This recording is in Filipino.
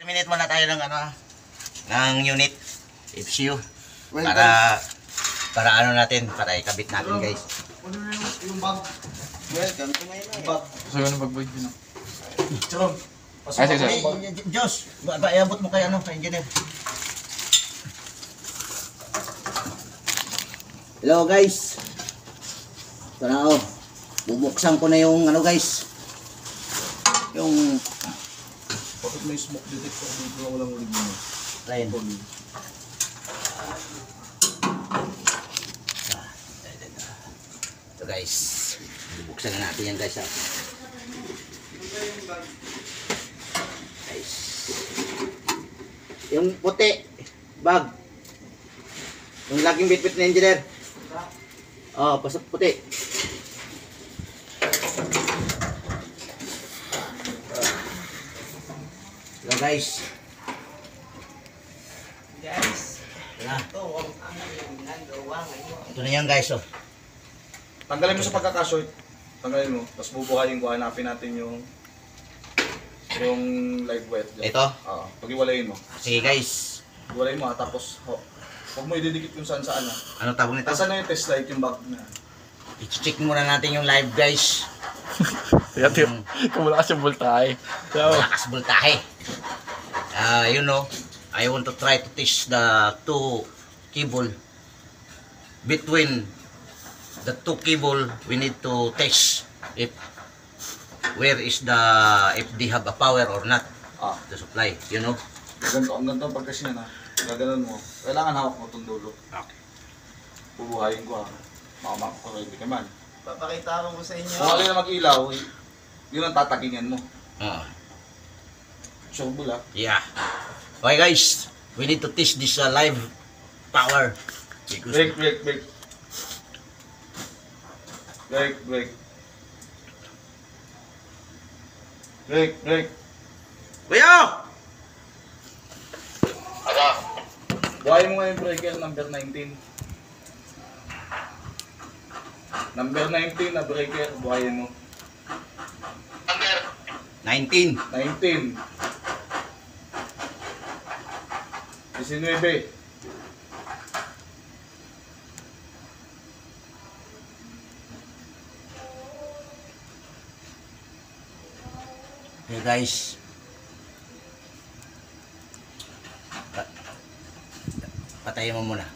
Minute muna tayo ng ng unit FCU para ano natin, para ikabit natin guys. Ano na yung bag? Welcome to my life. Bag. So yun ang bag-bag yun. Charon. Ay, sige, sige. Diyos, iabot mo kay kay engineer. Hello guys. Ito na ako. Bubuksan ko na yung guys. Yung Bakit may smoke detector dito na walang ulig mo? Ryan. Ito guys. Bubuksan na natin yan guys. Guys. Yung puti. Bag. Yung laging bitbit na engineer. Oh, pasok puti. Hello guys. Ito na yan guys. Oh. Tanggalin mo sa pagkakashort. Tanggalin mo. Tapos bubuhayin ko. Hanapin natin yung live wet. Ito? Oo. Pag-iwalayin mo. Sige guys. Iwalayin mo tapos huwag mo ididikit kung saan-saan Ano tawag nito? Tapos ano yung test light yung bag na? I-check muna natin yung live guys. Tiyo, tiyo. Kung wala kasi voltahe. Malakas voltahe. You know, I want to try to test the two cable. Between the two cable, we need to test if they have a power or not to supply, you know. Ang ganito ang pagkasi niya na. Gaganon mo. Kailangan hawak mo itong dulo. Okay. Bubuhayin ko Makamak ko ready ka man. Papakita ko sa inyo. Kung alin na mag-ilaw, yun ang tatagingan mo. Sure bula. Yeah. Okay guys, we need to test this live power. Because Break. Break. Kuya! Buhayin mo nga yung breaker number 19. Number 19 na breaker, buhayin mo. 19. 19. 19. Okay guys. Patayin mo muna.